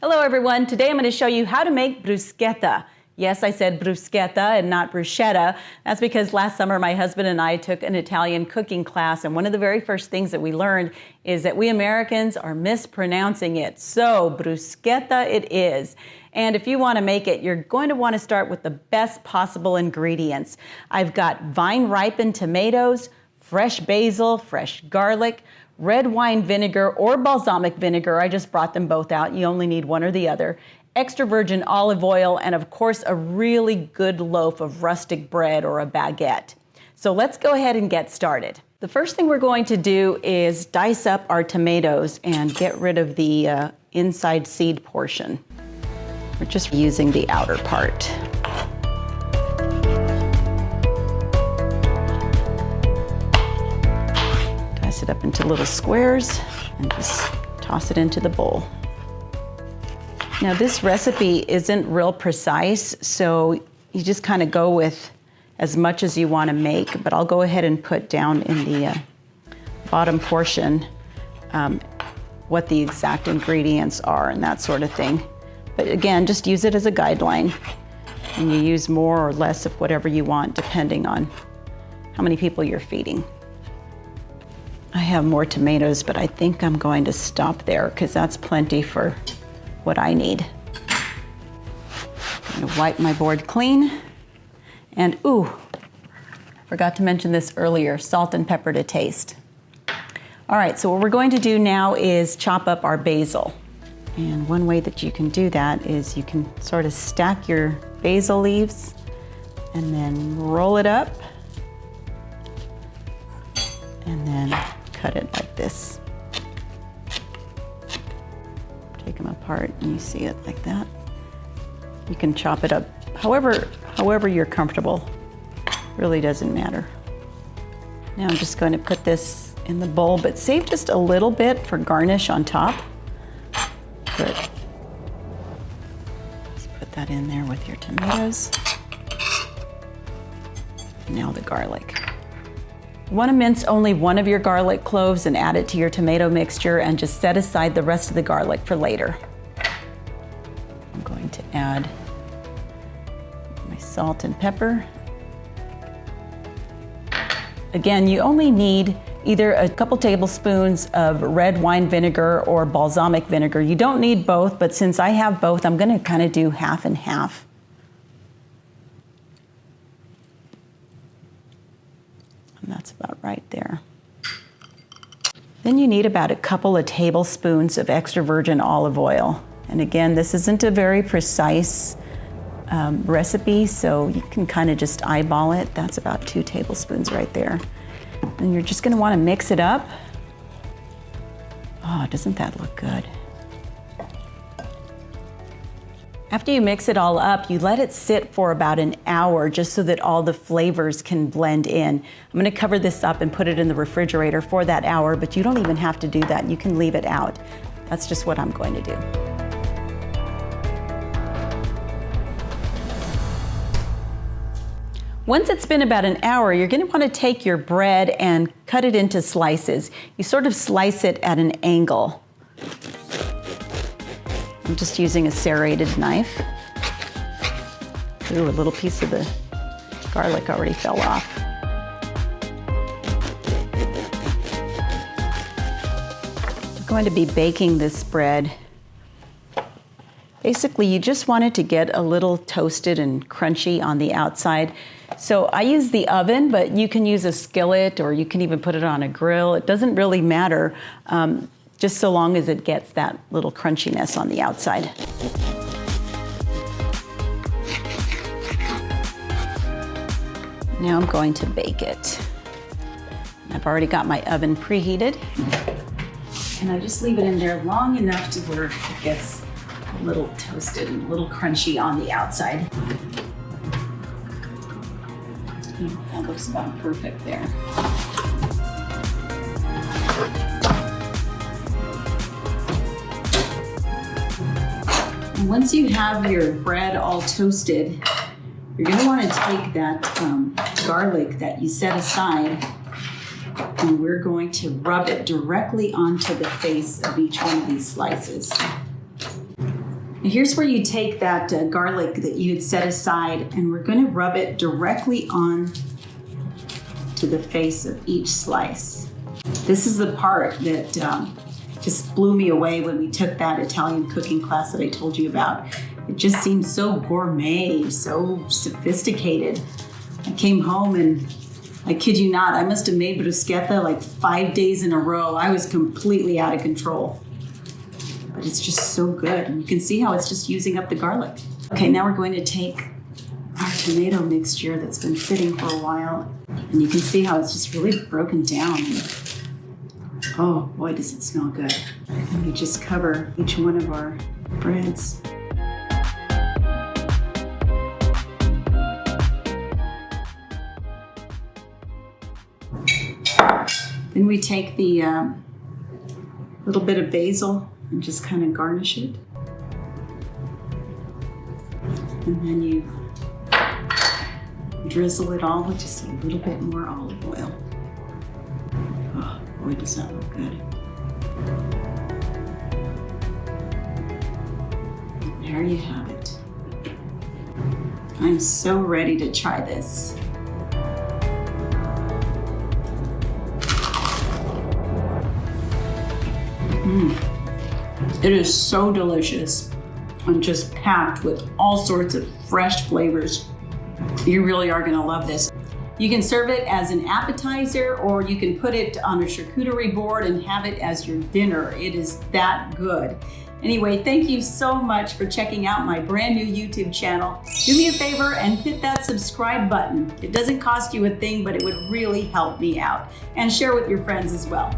Hello everyone, today I'm going to show you how to make bruschetta. Yes, I said Broos-Ketta and not bruschetta. That's because last summer my husband and I took an Italian cooking class, and one of the very first things that we learned is that we Americans are mispronouncing it. So bruschetta it is. And if you want to make it, you're going to want to start with the best possible ingredients. I've got vine-ripened tomatoes, fresh basil, fresh garlic, red wine vinegar or balsamic vinegar. I just brought them both out. You only need one or the other. Extra virgin olive oil, and of course a really good loaf of rustic bread or a baguette. So let's go ahead and get started. The first thing we're going to do is dice up our tomatoes and get rid of the inside seed portion. We're just using the outer part. Dice it up into little squares and just toss it into the bowl. Now this recipe isn't real precise, so you just kind of go with as much as you want to make, but I'll go ahead and put down in the bottom portion what the exact ingredients are and that sort of thing. But again, just use it as a guideline, and you use more or less of whatever you want depending on how many people you're feeding. I have more tomatoes, but I think I'm going to stop there because that's plenty for what I need. I'm gonna wipe my board clean. And ooh, forgot to mention this earlier, salt and pepper to taste. All right, so what we're going to do now is chop up our basil. And one way that you can do that is you can sort of stack your basil leaves and then roll it up and then cut it like this. Take them apart and you see it like that. You can chop it up however you're comfortable. Really doesn't matter. Now I'm just going to put this in the bowl, but save just a little bit for garnish on top. But just put that in there with your tomatoes. Now the garlic. You want to mince only one of your garlic cloves and add it to your tomato mixture, and just set aside the rest of the garlic for later. I'm going to add my salt and pepper. Again, you only need either a couple tablespoons of red wine vinegar or balsamic vinegar. You don't need both, but since I have both, I'm going to kind of do half and half. And that's about right there. Then you need about a couple of tablespoons of extra virgin olive oil. And again, this isn't a very precise recipe, so you can kind of just eyeball it. That's about 2 tablespoons right there. And you're just going to want to mix it up. Oh, doesn't that look good? After you mix it all up, you let it sit for about an hour just so that all the flavors can blend in. I'm going to cover this up and put it in the refrigerator for that hour, but you don't even have to do that. You can leave it out. That's just what I'm going to do. Once it's been about an hour, you're going to want to take your bread and cut it into slices. You sort of slice it at an angle. I'm just using a serrated knife. Ooh, a little piece of the garlic already fell off. I'm going to be baking this bread. Basically, you just want it to get a little toasted and crunchy on the outside. So I use the oven, but you can use a skillet or you can even put it on a grill. It doesn't really matter, just so long as it gets that little crunchiness on the outside. Now I'm going to bake it. I've already got my oven preheated, and I just leave it in there long enough to where it gets a little toasted and a little crunchy on the outside. That looks about perfect there. And once you have your bread all toasted, you're going to want to take that garlic that you set aside, and we're going to rub it directly onto the face of each one of these slices. Now here's where you take that garlic that you had set aside, and we're going to rub it directly on to the face of each slice. This is the part that just blew me away when we took that Italian cooking class that I told you about. It just seemed so gourmet, so sophisticated. I came home and I kid you not, I must have made bruschetta like 5 days in a row. I was completely out of control. But it's just so good. And you can see how it's just using up the garlic. Okay, now we're going to take our tomato mixture that's been sitting for a while. And you can see how it's just really broken down. Oh boy, does it smell good. And we just cover each one of our breads. Then we take the little bit of basil and just kind of garnish it. And then you drizzle it all with just a little bit more olive oil. Oh, boy, does that look good. There you have it. I'm so ready to try this. It is so delicious and just packed with all sorts of fresh flavors. You really are going to love this. You can serve it as an appetizer, or you can put it on a charcuterie board and have it as your dinner. It is that good. Anyway, thank you so much for checking out my brand new YouTube channel. Do me a favor and hit that subscribe button. It doesn't cost you a thing, but it would really help me out. And share with your friends as well.